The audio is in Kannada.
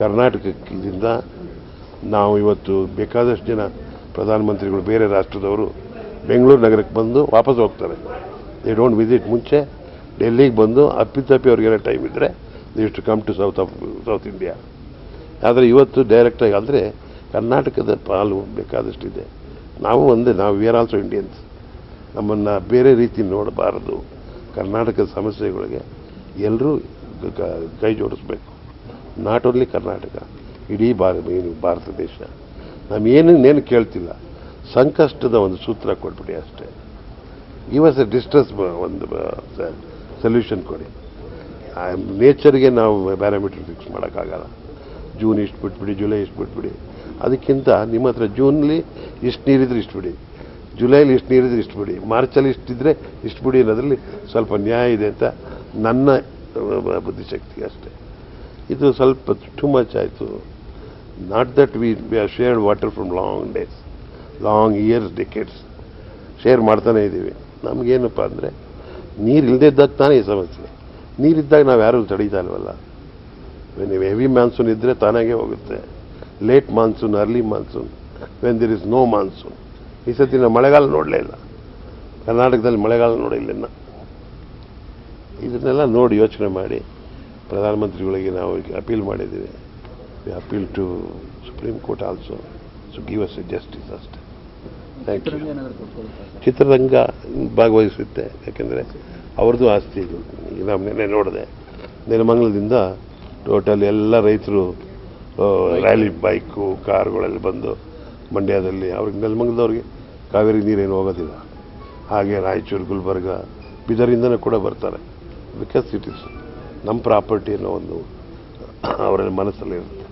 ಕರ್ನಾಟಕದಿಂದ ನಾವು ಇವತ್ತು ಬೇಕಾದಷ್ಟು ಜನ ಪ್ರಧಾನಮಂತ್ರಿಗಳು ಬೇರೆ ರಾಷ್ಟ್ರದವರು ಬೆಂಗಳೂರು ನಗರಕ್ಕೆ ಬಂದು ವಾಪಸ್ ಹೋಗ್ತಾರೆ. They don't visit. ಮುಂಚೆ ಡೆಲ್ಲಿಗೆ ಬಂದು ಅಪ್ಪಿತಪ್ಪಿ ಅವ್ರಿಗೆಲ್ಲ ಟೈಮ್ ಇದ್ದರೆ they to come to south India. ಆದರೆ ಇವತ್ತು ಡೈರೆಕ್ಟಾಗಿ ಅಂದರೆ ಕರ್ನಾಟಕದ ಪಾಲು ಬೇಕಾದಷ್ಟಿದೆ. ನಾವು ವಿ ಆರ್ ಆಲ್ಸೋ ಇಂಡಿಯನ್ಸ್. ನಮ್ಮನ್ನು ಬೇರೆ ರೀತಿ ನೋಡಬಾರದು. ಕರ್ನಾಟಕದ ಸಮಸ್ಯೆಗಳಿಗೆ ಎಲ್ಲರೂ ಕೈ ಜೋಡಿಸ್ಬೇಕು. ನಾಟ್ ಓನ್ಲಿ ಕರ್ನಾಟಕ, ಇಡೀ ಭಾರತ ದೇಶ. ನಾವೇನೇನು ಕೇಳ್ತಿಲ್ಲ, ಸಂಕಷ್ಟದ ಒಂದು ಸೂತ್ರ ಕೊಟ್ಬಿಡಿ ಅಷ್ಟೇ. ಇವಸ್ ಡಿಸ್ಟ್ರೆಸ್ ಒಂದು ಸೊಲ್ಯೂಷನ್ ಕೊಡಿ. ನೇಚರ್ಗೆ ನಾವು ಪ್ಯಾರಾಮೀಟರ್ ಫಿಕ್ಸ್ ಮಾಡೋಕ್ಕಾಗಲ್ಲ. ಜೂನ್ ಇಷ್ಟು ಬಿಟ್ಬಿಡಿ, ಜುಲೈ ಇಷ್ಟು ಬಿಟ್ಬಿಡಿ. ಅದಕ್ಕಿಂತ ನಿಮ್ಮ ಹತ್ರ ಜೂನಲ್ಲಿ ಇಷ್ಟು ನೀರಿದ್ರೆ ಇಷ್ಟು ಬಿಡಿ, ಜುಲೈಲಿ ಇಷ್ಟು ನೀರಿದ್ರೆ ಇಷ್ಟು ಬಿಡಿ, ಮಾರ್ಚಲ್ಲಿ ಇಷ್ಟಿದ್ರೆ ಇಷ್ಟು ಬಿಡಿ ಅನ್ನೋದ್ರಲ್ಲಿ ಸ್ವಲ್ಪ ನ್ಯಾಯ ಇದೆ ಅಂತ ನನ್ನ ಬುದ್ಧಿಶಕ್ತಿ ಅಷ್ಟೇ. ಇದು ಸ್ವಲ್ಪ ಟು ಮಚ್ ಆಯಿತು. Not that we have shared water from long days, long years, decades share ಮಾಡ್ತಾನೇ ಇದ್ದೀವಿ. ನಮಗೇನಪ್ಪ ಅಂದರೆ ನೀರು ಇಲ್ಲದೇ ಇದ್ದಾಗ ತಾನೇ ಈ ಸಮಸ್ಯೆ. ನೀರಿದ್ದಾಗ ನಾವು ಯಾರೂ ತಡೀತಾ ಇಲ್ವಲ್ಲ. ನೀವು ಹೆವಿ ಮಾನ್ಸೂನ್ ಇದ್ದರೆ ತಾನಾಗೇ ಹೋಗುತ್ತೆ. Late monsoon, early monsoon, when there is no monsoon. ಈ ಸತಿ ನಾವು ಮಳೆಗಾಲ ನೋಡಲೇ ಇಲ್ಲ. ಕರ್ನಾಟಕದಲ್ಲಿ ಮಳೆಗಾಲ ನೋಡಿಲ್ಲ. ಇದನ್ನೆಲ್ಲ ನೋಡಿ ಯೋಚನೆ ಮಾಡಿ ಪ್ರಧಾನಮಂತ್ರಿಗಳಿಗೆ ನಾವು ಅಪೀಲ್ ಮಾಡಿದ್ದೀವಿ. We appeal to Supreme Court also to give us a justice ಅಷ್ಟೇ. Thank you. ಚಿತ್ರರಂಗ ಭಾಗವಹಿಸುತ್ತೆ, ಯಾಕೆಂದರೆ ಅವ್ರದ್ದು ಆಸ್ತಿ ಇದು. ಈಗ ನಾವು ನಿನ್ನೆ ನೋಡಿದೆ, ನೆಲಮಂಗಲದಿಂದ ಟೋಟಲ್ ಎಲ್ಲ ರೈತರು ರ್ಯಾಲಿ ಬೈಕು ಕಾರುಗಳಲ್ಲಿ ಬಂದು ಮಂಡ್ಯದಲ್ಲಿ ಅವ್ರಿಗೆ ನೆಲಮಂಗಲದವ್ರಿಗೆ ಕಾವೇರಿ ನೀರೇನು ಹೋಗೋದಿಲ್ಲ. ಹಾಗೆ ರಾಯಚೂರು, ಗುಲ್ಬರ್ಗ, ಬೀದರಿಂದನೂ ಕೂಡ ಬರ್ತಾರೆ. ಬಿಕಾಸ್ ಇಟ್ ಇಸ್ ನಮ್ಮ ಪ್ರಾಪರ್ಟಿ ಅನ್ನೋ ಒಂದು ಅವರ ಮನಸ್ಸಲ್ಲಿರುತ್ತೆ.